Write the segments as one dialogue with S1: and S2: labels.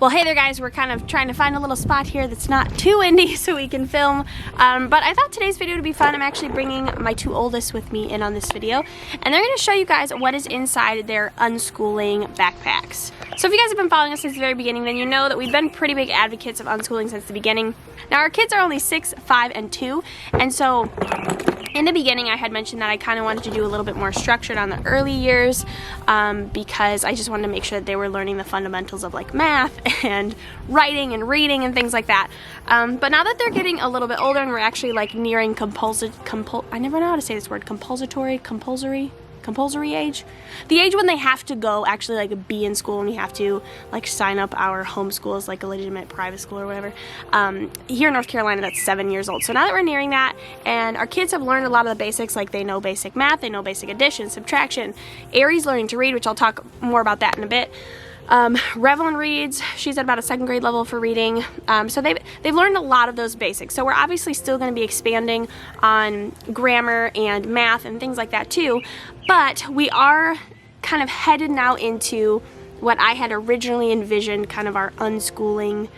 S1: Well, hey there guys, we're kind of trying to find a little spot here that's not too windy so we can film, but I thought today's video would be fun. I'm actually bringing my two oldest with me in on this video, and they're going to show you guys what is inside their unschooling backpacks. So if you guys have been following us since the very beginning, then you know that we've been pretty big advocates of unschooling since the beginning. Now our kids are only 6, 5, and 2, and so in the beginning I had mentioned that I kind of wanted to do a little bit more structured on the early years because I just wanted to make sure that they were learning the fundamentals of like math and writing and reading and things like that. But now that they're getting a little bit older and we're actually like nearing compulsory age, the age when they have to go actually like be in school and we have to like sign up our homeschool as like a legitimate private school or whatever. Here in North Carolina, that's 7 years old. So now that we're nearing that and our kids have learned a lot of the basics, like they know basic math, they know basic addition, subtraction. Aerie's learning to read, which I'll talk more about that in a bit. Revelyn reads, she's at about a 2nd grade level for reading, so they've learned a lot of those basics. So we're obviously still going to be expanding on grammar and math and things like that too, but we are kind of headed now into what I had originally envisioned kind of our unschooling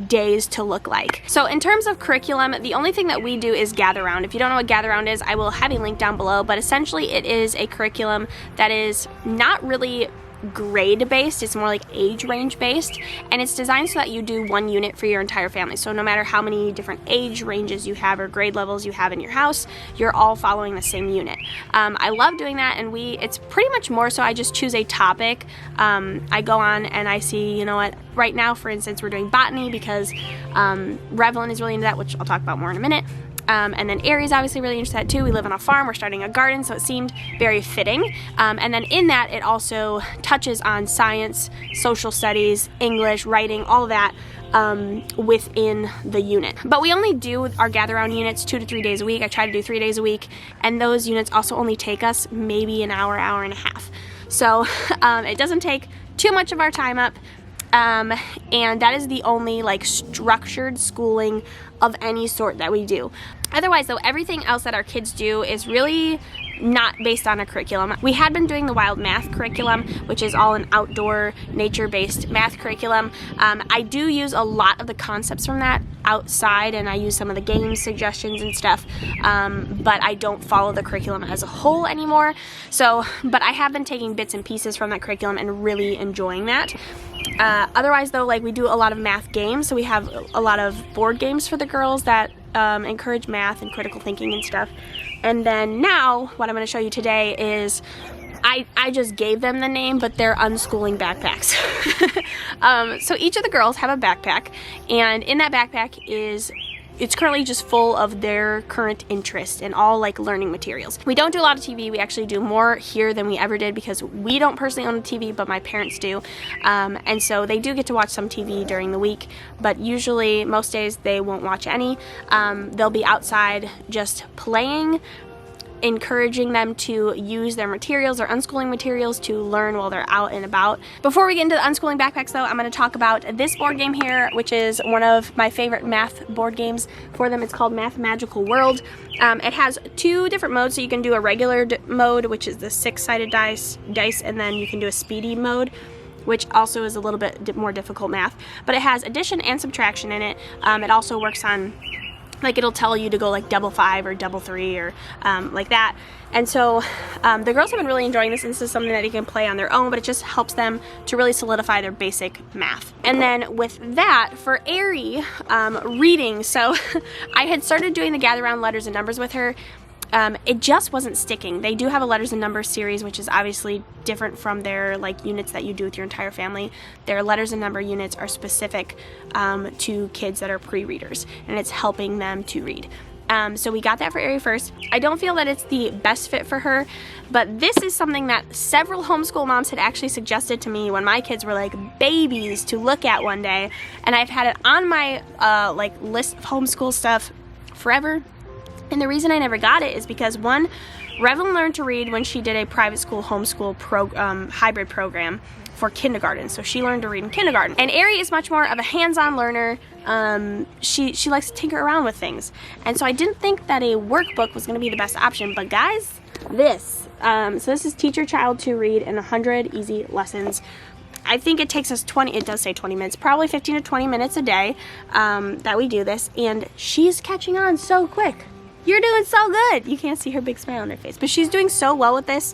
S1: days to look like. So in terms of curriculum, the only thing that we do is gather round. If you don't know what gather round is, I will have a link down below, but essentially it is a curriculum that is not really grade based, it's more like age range based, and it's designed so that you do one unit for your entire family. So no matter how many different age ranges you have or grade levels you have in your house, you're all following the same unit. I love doing that, and it's pretty much more so I just choose a topic. I go on and I see, you know what, right now for instance we're doing botany because Revelyn is really into that, which I'll talk about more in a minute. And then Aerie's obviously really interested in that too. We live on a farm, we're starting a garden, so it seemed very fitting. And then in that, it also touches on science, social studies, English, writing, all that within the unit. But we only do our gather round units 2 to 3 days a week. I try to do 3 days a week, and those units also only take us maybe an hour, hour and a half. So it doesn't take too much of our time up. And that is the only like structured schooling of any sort that we do. Otherwise though, everything else that our kids do is really not based on a curriculum. We had been doing the wild math curriculum, which is all an outdoor nature-based math curriculum. I do use a lot of the concepts from that outside, and I use some of the game suggestions and stuff, but I don't follow the curriculum as a whole anymore. But I have been taking bits and pieces from that curriculum and really enjoying that. Otherwise though, like we do a lot of math games, so we have a lot of board games for the girls that encourage math and critical thinking and stuff. And then now, what I'm going to show you today is, I just gave them the name, but they're Unschooling Backpacks. So each of the girls have a backpack, and in that backpack it's currently just full of their current interest and all like learning materials. We don't do a lot of TV. We actually do more here than we ever did because we don't personally own a TV, but my parents do. And so they do get to watch some TV during the week, but usually most days they won't watch any. They'll be outside just playing, encouraging them to use their materials, their unschooling materials, to learn while they're out and about. Before we get into the unschooling backpacks though, I'm going to talk about this board game here, which is one of my favorite math board games for them. It's called Math Magical World. It has 2 different modes, so you can do a regular mode, which is the 6-sided dice, and then you can do a speedy mode, which also is a little bit more difficult math. But it has addition and subtraction in it. It also works on, like, it'll tell you to go like double 5 or double 3 or like that. And so the girls have been really enjoying this, and this is something that they can play on their own, but it just helps them to really solidify their basic math. And then with that, for Aerie, reading, so I had started doing the gather round letters and numbers with her. It just wasn't sticking. They do have a letters and numbers series, which is obviously different from their like units that you do with your entire family. Their letters and number units are specific to kids that are pre-readers, and it's helping them to read. So we got that for Aerie first. I don't feel that it's the best fit for her, but this is something that several homeschool moms had actually suggested to me when my kids were like babies to look at one day, and I've had it on my like list of homeschool stuff forever. And the reason I never got it is because, one, Revelyn learned to read when she did a private school homeschool hybrid program for kindergarten, so she learned to read in kindergarten. And Aerie is much more of a hands-on learner. She likes to tinker around with things, and so I didn't think that a workbook was going to be the best option. But guys, this so this is Teach Your Child to Read in 100 Easy Lessons. I think it takes us 20, it does say 20 minutes, probably 15 to 20 minutes a day that we do this, and she's catching on so quick. You're doing so good. You can't see her big smile on her face, but she's doing so well with this.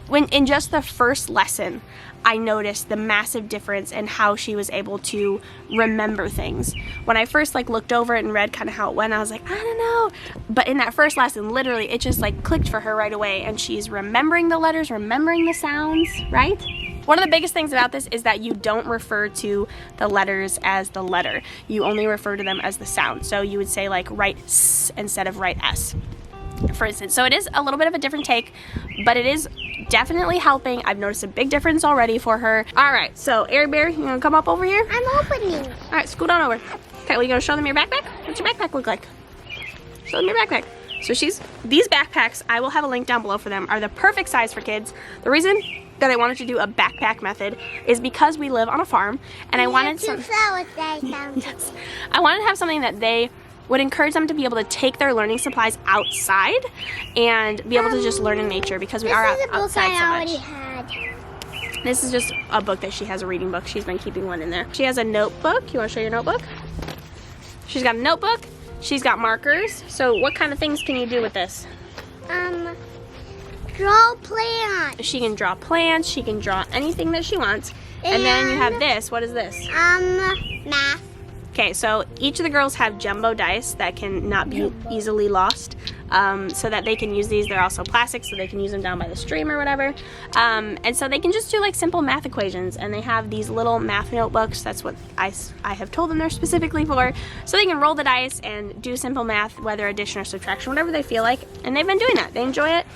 S1: When in just the first lesson, I noticed the massive difference in how she was able to remember things. When I first like looked over it and read kind of how it went, I was like, I don't know. But in that first lesson, literally, it just like clicked for her right away, and she's remembering the letters, remembering the sounds, right? One of the biggest things about this is that you don't refer to the letters as the letter. You only refer to them as the sound. So you would say like write S instead of write S, for instance. So it is a little bit of a different take, but it is definitely helping. I've noticed a big difference already for her. All right, so Aerie Bear, you gonna come up over here?
S2: I'm opening.
S1: All right, scoot on over. Okay, well, you gonna show them your backpack? What's your backpack look like? Show them your backpack. So these backpacks, I will have a link down below for them, are the perfect size for kids. The reason that I wanted to do a backpack method is because we live on a farm, and I wanted yes, I wanted to have something that they would encourage them to be able to take their learning supplies outside and be able to just learn in nature, because we are outside so much. This is just a book that she has, a reading book. She's been keeping one in there. She has a notebook. You want to show your notebook? She's got a notebook. She's got markers. So what kind of things can you do with this?
S2: Draw plants.
S1: She can draw plants. She can draw anything that she wants. And then you have this. What is this?
S2: Math.
S1: Okay, so each of the girls have jumbo dice that can not be easily lost, so that they can use these. They're also plastic, so they can use them down by the stream or whatever. And so they can just do like simple math equations, and they have these little math notebooks. That's what I have told them they're specifically for, so they can roll the dice and do simple math, whether addition or subtraction, whatever they feel like. And they've been doing that. They enjoy it.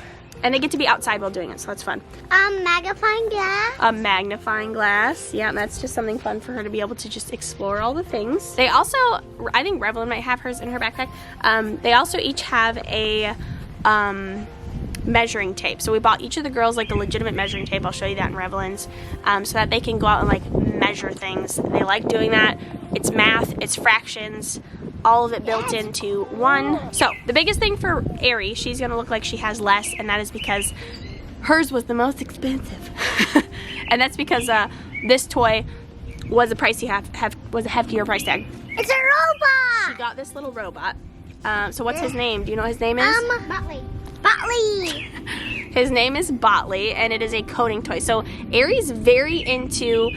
S1: And they get to be outside while doing it, so that's fun.
S2: Magnifying glass.
S1: A magnifying glass. Yeah, that's just something fun for her to be able to just explore all the things. They also, I think Revlin might have hers in her backpack. They also each have a measuring tape. So we bought each of the girls like a legitimate measuring tape. I'll show you that in Revlin's, so that they can go out and like measure things. They like doing that. It's math, it's fractions, all of it built into one. So the biggest thing for Aerie, she's gonna look like she has less, and that is because hers was the most expensive. And that's because this toy was a pricey was a heftier price tag.
S2: It's a robot.
S1: She got this little robot. So what's his name? Do you know what his name is?
S2: Botley.
S1: His name is Botley, and it is a coding toy. So Aerie's very into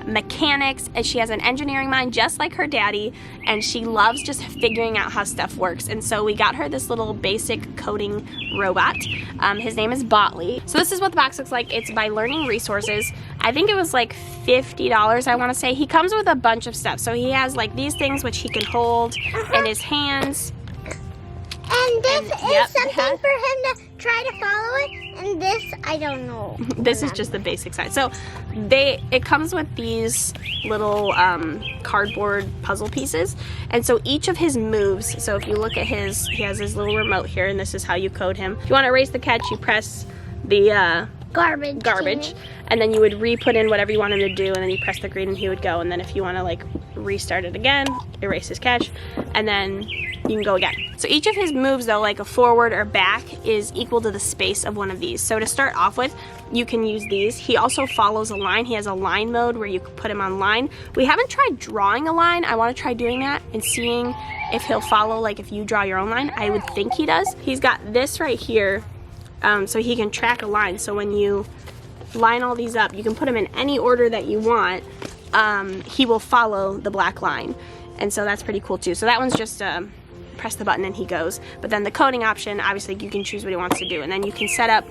S1: mechanics, and she has an engineering mind just like her daddy, and she loves just figuring out how stuff works. And so we got her this little basic coding robot. His name is Botley. So this is what the box looks like. It's by Learning Resources. I think it was like $50, I want to say. He comes with a bunch of stuff. So he has like these things which he can hold in his hands.
S2: And this is something for him to try to follow it, and this, I don't know.
S1: This is just the basic side. So it comes with these little cardboard puzzle pieces, and so each of his moves, so if you look at he has his little remote here, and this is how you code him. If you want to erase the catch, you press the garbage, and then you would re-put in whatever you want him to do, and then you press the green and he would go. And then if you want to like restart it again, erase his catch, and then you can go again. So each of his moves though, like a forward or back, is equal to the space of one of these. So to start off with, you can use these. He also follows a line. He has a line mode where you can put him on line. We haven't tried drawing a line. I want to try doing that and seeing if he'll follow, like if you draw your own line. I would think he does. He's got this right here, so he can track a line. So when you line all these up, you can put them in any order that you want. He will follow the black line, and so that's pretty cool too. So that one's just press the button and he goes. But then the coding option, obviously you can choose what he wants to do, and then you can set up,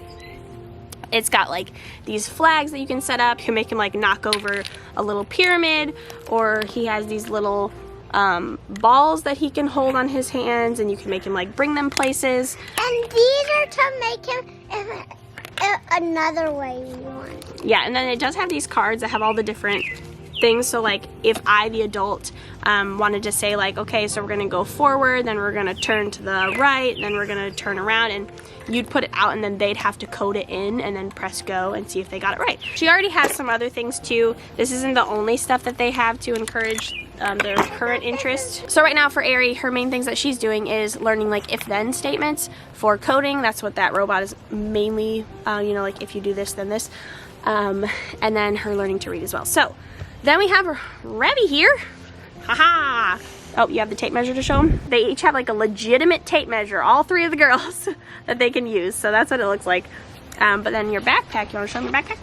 S1: it's got like these flags that you can set up. You can make him like knock over a little pyramid, or he has these little balls that he can hold on his hands, and you can make him like bring them places.
S2: And these are to make him another way you want.
S1: Yeah, and then it does have these cards that have all the different things. So like if I, the adult, wanted to say like, okay, so we're gonna go forward, then we're gonna turn to the right, then we're gonna turn around, and you'd put it out, and then they'd have to code it in and then press go and see if they got it right. She already has some other things too. This isn't the only stuff that they have to encourage their current interest. So right now for Aerie, her main things that she's doing is learning like if-then statements for coding. That's what that robot is mainly, you know, like if you do this, then this. and then her learning to read as well. So then we have Revy here. Haha. Oh, you have the tape measure to show them? They each have like a legitimate tape measure, all three of the girls, that they can use. So that's what it looks like. But then your backpack, you want to show them your backpack?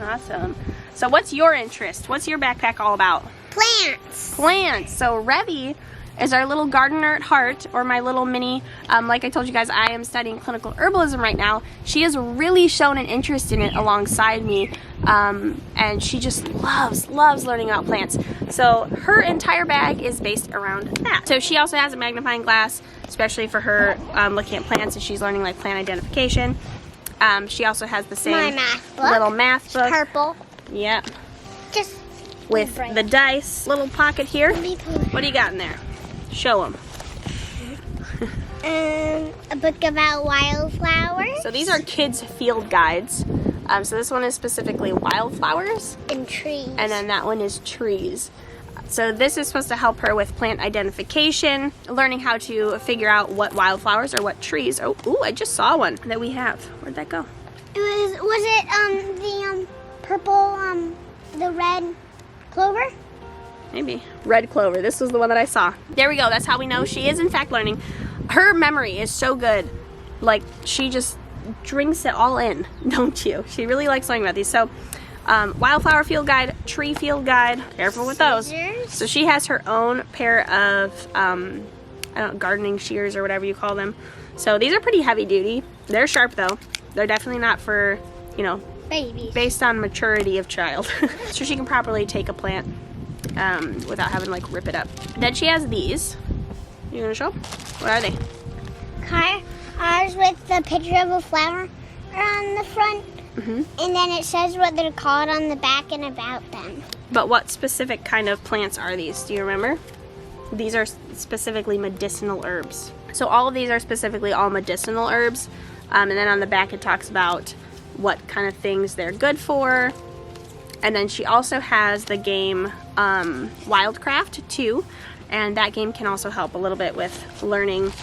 S1: Awesome. So what's your interest? What's your backpack all about?
S2: Plants.
S1: Plants. So Revy is our little gardener at heart, or my little mini, like I told you guys, I am studying clinical herbalism right now. She has really shown an interest in it alongside me, and she just loves learning about plants. So her entire bag is based around that. So she also has a magnifying glass, especially for her looking at plants, and she's learning like plant identification. She also has the same little math book.
S2: Purple.
S1: Yep.
S2: Just
S1: with the dice little pocket here. What do you got in there? Show them.
S2: A book about wildflowers.
S1: So these are kids' field guides. So this one is specifically wildflowers.
S2: And trees.
S1: And then that one is trees. So this is supposed to help her with plant identification, learning how to figure out what wildflowers or what trees. Oh, ooh, I just saw one that we have. Where'd that go?
S2: Was it the purple, the red clover?
S1: Maybe. Red clover. This was the one that I saw. There we go. That's how we know she is in fact learning. Her memory is so good. Like, she just drinks it all in, don't you? She really likes learning about these. So, wildflower field guide, tree field guide. Careful with those. So she has her own pair of, I don't know, gardening shears or whatever you call them. So these are pretty heavy duty. They're sharp though. They're definitely not for, you know,
S2: babies.
S1: Based on maturity of child. So she can properly take a plant without having to like rip it up. Then she has these. You gonna show? What are they?
S2: Cars with the picture of a flower on the front. And then it says what they're called on the back and about them.
S1: But what specific kind of plants are these? Do you remember? These are specifically medicinal herbs. So all of these are specifically all medicinal herbs. And then on the back it talks about what kind of things they're good for. And then she also has the game Wildcraft too. And that game can also help a little bit with learning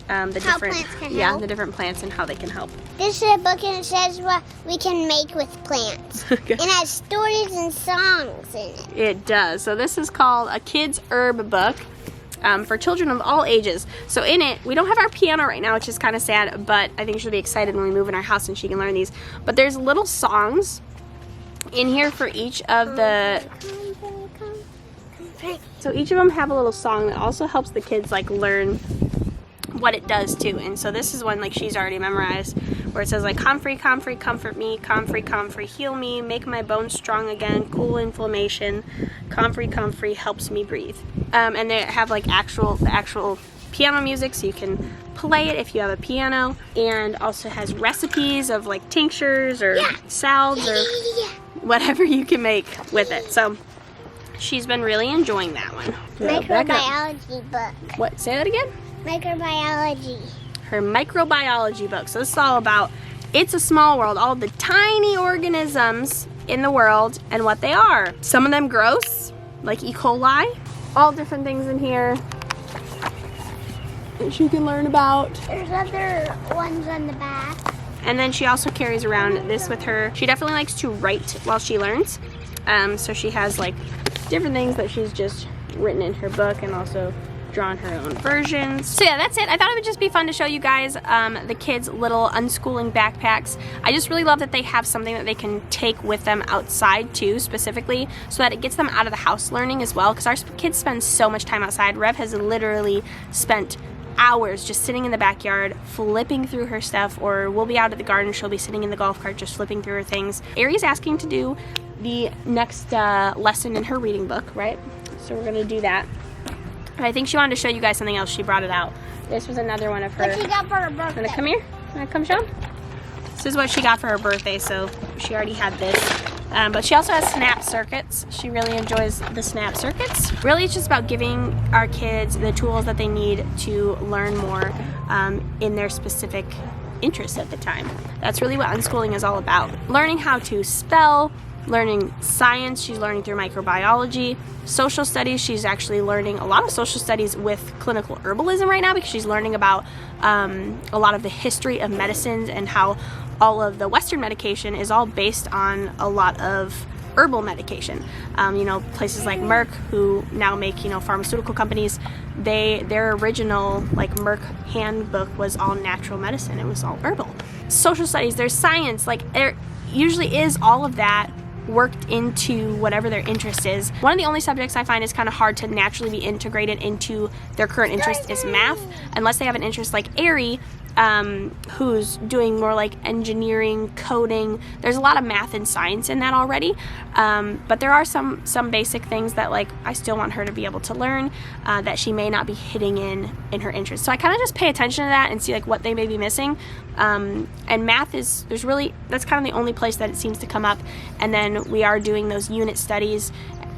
S1: the different plants and how they can help.
S2: This is a book and it says what we can make with plants. It has stories and songs in it.
S1: It does. So this is called a kid's herb book for children of all ages. So in it, we don't have our piano right now, which is kind of sad, but I think she'll be excited when we move in our house and she can learn these. But there's little songs in here for each of the... So each of them have a little song that also helps the kids like learn what it does too. And so this is one like she's already memorized, where it says like comfrey, comfrey, comfort me, comfrey, comfrey, heal me, make my bones strong again, cool inflammation, comfrey, comfrey, helps me breathe. And they have like the actual piano music, so you can play it if you have a piano, and also has recipes of like tinctures or salves or whatever you can make with it. So she's been really enjoying that one.
S2: Microbiology book.
S1: What? Say that again?
S2: Microbiology.
S1: Her microbiology book. So this is all about, it's a small world, all the tiny organisms in the world and what they are. Some of them gross, like E. coli. All different things in here that she can learn about.
S2: There's other ones on the back.
S1: And then she also carries around this with her. She definitely likes to write while she learns. So she has like different things that she's just written in her book and also drawn her own versions. So yeah, that's it. I thought it would just be fun to show you guys the kids' little unschooling backpacks. I just really love that they have something that they can take with them outside too, specifically, so that it gets them out of the house learning as well, because our kids spend so much time outside. Rev has literally spent hours just sitting in the backyard flipping through her stuff, or we'll be out at the garden, she'll be sitting in the golf cart just flipping through her things. Arie's asking to do the next lesson in her reading book, right? So we're gonna do that. I think she wanted to show you guys something else. She brought it out. This was another one of her.
S2: What she got for her birthday?
S1: Wanna come here? Wanna come show them? This is what she got for her birthday, so she already had this. But she also has snap circuits. She really enjoys the snap circuits. Really, it's just about giving our kids the tools that they need to learn more in their specific interests at the time. That's really what unschooling is all about. Learning how to spell, learning science, she's learning through microbiology. Social studies, she's actually learning a lot of social studies with clinical herbalism right now, because she's learning about a lot of the history of medicines and how all of the Western medication is all based on a lot of herbal medication. You know, places like Merck, who now make, you know, pharmaceutical companies, their original like Merck handbook was all natural medicine. It was all herbal. Social studies, there's science, like there usually is all of that worked into whatever their interest is. One of the only subjects I find is kind of hard to naturally be integrated into their current interest is math, unless they have an interest like Aerie, who's doing more like engineering, coding. There's a lot of math and science in that already, but there are some basic things that like I still want her to be able to learn that she may not be hitting in her interest. So I kind of just pay attention to that and see like what they may be missing. And math that's kind of the only place that it seems to come up. And then we are doing those unit studies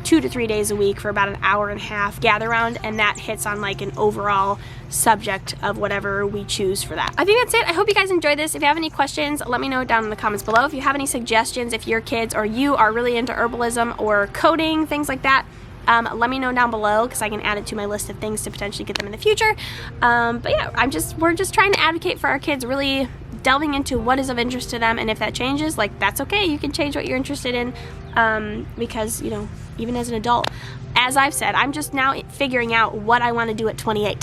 S1: 2 to 3 days a week for about an hour and a half gather round, and that hits on like an overall subject of whatever we choose for that. I think that's it. I hope you guys enjoyed this. If you have any questions, let me know down in the comments below. If you have any suggestions, if your kids or you are really into herbalism or coding, things like that, let me know down below, because I can add it to my list of things to potentially get them in the future. But yeah, we're just trying to advocate for our kids, really delving into what is of interest to them, and if that changes, like, that's okay. You can change what you're interested in, because, you know, even as an adult, as I've said, I'm just now figuring out what I want to do at 28.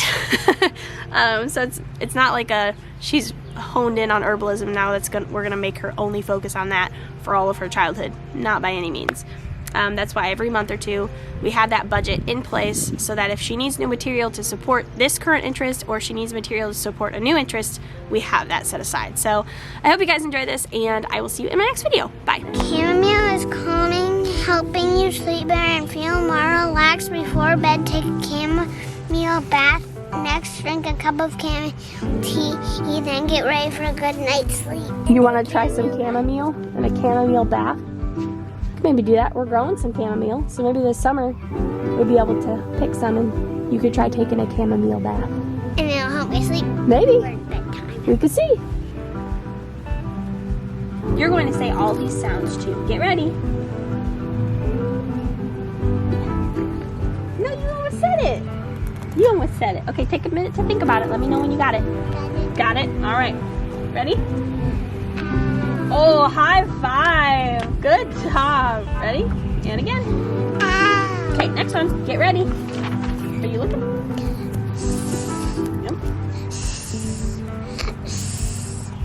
S1: So it's not like she's honed in on herbalism now. We're gonna make her only focus on that for all of her childhood. Not by any means. That's why every month or two we have that budget in place, so that if she needs new material to support this current interest, or she needs material to support a new interest, we have that set aside. So I hope you guys enjoy this, and I will see you in my next video. Bye.
S2: Chamomile is calming, helping you sleep better and feel more relaxed before bed. Take a chamomile bath. Next, drink a cup of chamomile tea. Then get ready for a good night's sleep.
S1: You want to try some chamomile and a chamomile bath? Maybe do that. We're growing some chamomile, so maybe this summer we'll be able to pick some and you could try taking a chamomile bath.
S2: And it'll help me sleep.
S1: Maybe.
S2: For bedtime.
S1: We could see. You're going to say all these sounds too. Get ready. No, you almost said it. You almost said it. Okay, take a minute to think about it. Let me know when you got it. Got it? All right. Ready? Oh, high five. Good job. Ready? And again. Okay, next one. Get ready. Are you looking? Yep.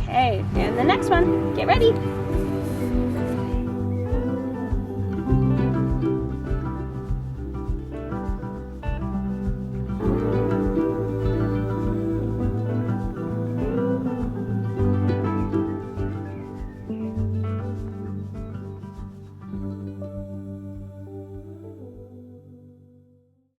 S1: Okay, and the next one. Get ready.